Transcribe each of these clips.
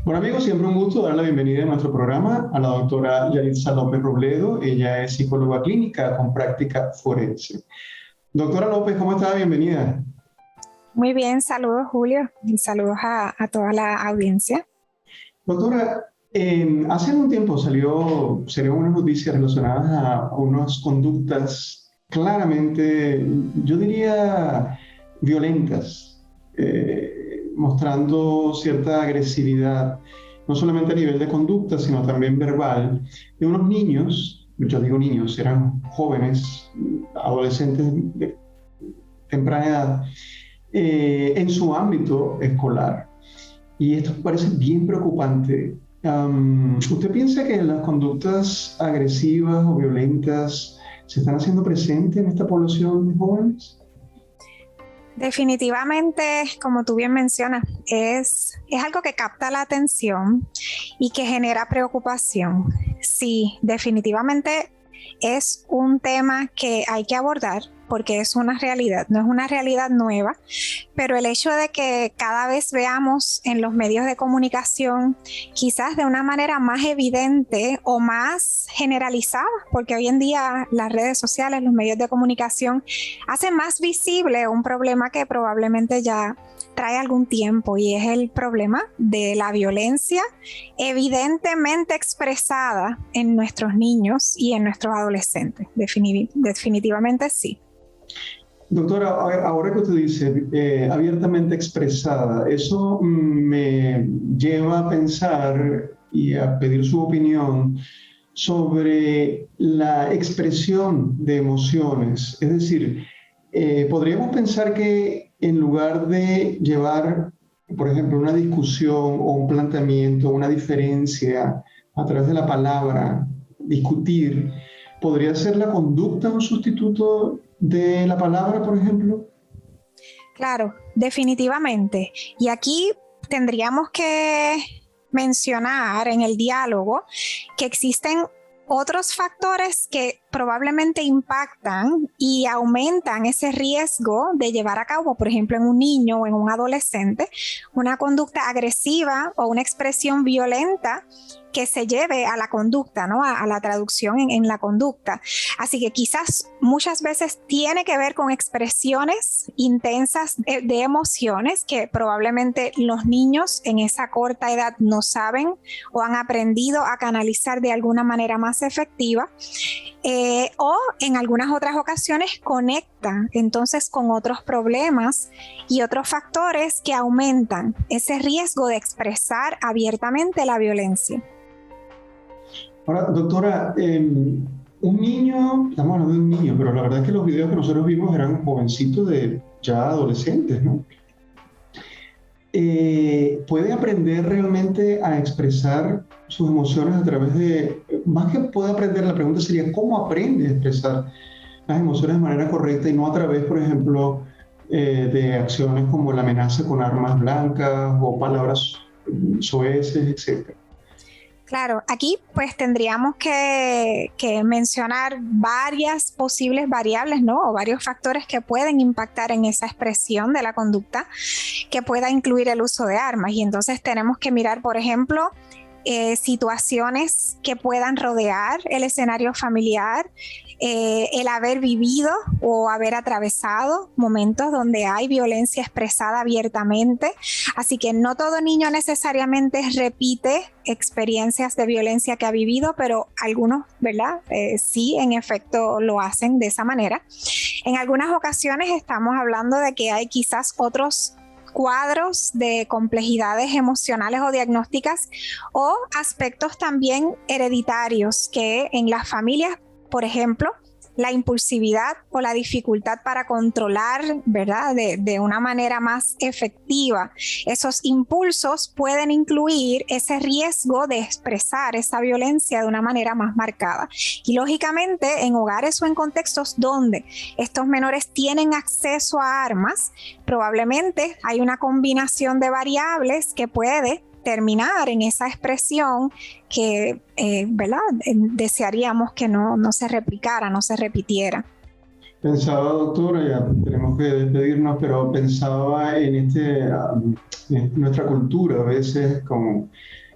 Bueno amigos, siempre un gusto dar la bienvenida a nuestro programa a la doctora Yaritza López Robledo. Ella es psicóloga clínica con práctica forense. Doctora López, ¿cómo está? Bienvenida. Muy bien, saludos Julio y saludos a toda la audiencia. Doctora, hace un tiempo salieron unas noticias relacionadas a unas conductas claramente, yo diría, violentas, mostrando cierta agresividad, no solamente a nivel de conducta, sino también verbal, de unos niños, yo digo niños, eran jóvenes, adolescentes de temprana edad, en su ámbito escolar. Y esto me parece bien preocupante. ¿Usted piensa que las conductas agresivas o violentas se están haciendo presentes en esta población de jóvenes? Definitivamente, como tú bien mencionas, es algo que capta la atención y que genera preocupación. Sí, definitivamente es un tema que hay que abordar porque es una realidad, no es una realidad nueva, pero el hecho de que cada vez veamos en los medios de comunicación quizás de una manera más evidente o más generalizada, porque hoy en día las redes sociales, los medios de comunicación hacen más visible un problema que probablemente ya trae algún tiempo, y es el problema de la violencia evidentemente expresada en nuestros niños y en nuestros adolescentes. Definitivamente sí. Doctora, ahora que usted dice abiertamente expresada, eso me lleva a pensar y a pedir su opinión sobre la expresión de emociones. Es decir, podríamos pensar que en lugar de llevar, por ejemplo, una discusión o un planteamiento, una diferencia a través de la palabra, discutir, ¿podría ser la conducta un sustituto de la palabra, por ejemplo? Claro, definitivamente. Y aquí tendríamos que mencionar en el diálogo que existen otros factores que probablemente impactan y aumentan ese riesgo de llevar a cabo, por ejemplo, en un niño o en un adolescente, una conducta agresiva o una expresión violenta que se lleve a la conducta, ¿no? A la traducción en la conducta. Así que quizás muchas veces tiene que ver con expresiones intensas de emociones que probablemente los niños en esa corta edad no saben o han aprendido a canalizar de alguna manera más efectiva. O en algunas otras ocasiones conectan entonces con otros problemas y otros factores que aumentan ese riesgo de expresar abiertamente la violencia. Ahora, doctora, un niño, estamos hablando de un niño, pero la verdad es que los videos que nosotros vimos eran jovencitos de ya adolescentes, ¿no? ¿Puede aprender realmente a expresar sus emociones a través de, más que puede aprender, la pregunta sería, ¿cómo aprende a expresar las emociones de manera correcta y no a través, por ejemplo, de acciones como la amenaza con armas blancas o palabras soeces, etcétera? Claro, aquí pues tendríamos que mencionar varias posibles variables, ¿no? O varios factores que pueden impactar en esa expresión de la conducta, que pueda incluir el uso de armas. Y entonces tenemos que mirar, por ejemplo, situaciones que puedan rodear el escenario familiar, el haber vivido o haber atravesado momentos donde hay violencia expresada abiertamente. Así que no todo niño necesariamente repite experiencias de violencia que ha vivido, pero algunos, ¿verdad? Sí, en efecto lo hacen de esa manera. En algunas ocasiones estamos hablando de que hay quizás otros cuadros de complejidades emocionales o diagnósticas o aspectos también hereditarios que en las familias, por ejemplo, la impulsividad o la dificultad para controlar, ¿verdad? De una manera más efectiva esos impulsos pueden incluir ese riesgo de expresar esa violencia de una manera más marcada. Y lógicamente en hogares o en contextos donde estos menores tienen acceso a armas, probablemente hay una combinación de variables que puede terminar en esa expresión que, ¿verdad? Desearíamos que no se replicara, no se repitiera. Pensaba, doctora, ya tenemos que despedirnos, pero pensaba en en nuestra cultura, a veces con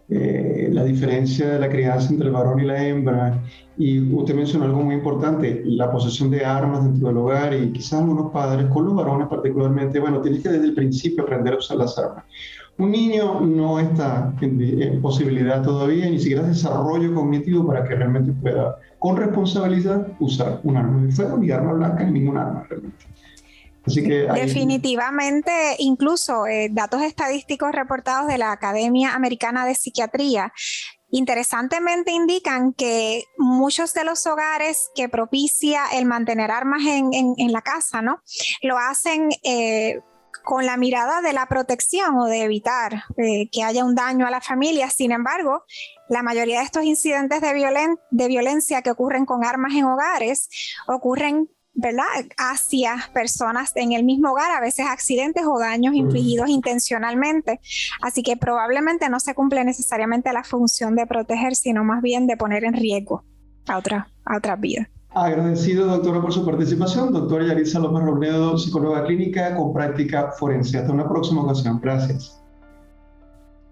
la diferencia de la crianza entre el varón y la hembra. Y usted mencionó algo muy importante, la posesión de armas dentro del hogar y quizás algunos padres, con los varones particularmente, bueno, tienes que desde el principio aprender a usar las armas. Un niño no está en posibilidad todavía, ni siquiera desarrollo cognitivo para que realmente pueda, con responsabilidad, usar un arma de fuego, ni arma blanca, ni ningún arma realmente. Así que definitivamente, incluso datos estadísticos reportados de la Academia Americana de Psiquiatría interesantemente indican que muchos de los hogares que propicia el mantener armas en la casa, ¿no? Lo hacen con la mirada de la protección o de evitar que haya un daño a la familia. Sin embargo, la mayoría de estos incidentes de violencia que ocurren con armas en hogares ocurren, ¿verdad?, hacia personas en el mismo hogar, a veces accidentes o daños infligidos intencionalmente. Así que probablemente no se cumple necesariamente la función de proteger, sino más bien de poner en riesgo a otras vidas. Agradecido, doctora, por su participación. Doctora Yaritza López Robledo, psicóloga clínica con práctica forense. Hasta una próxima ocasión. Gracias.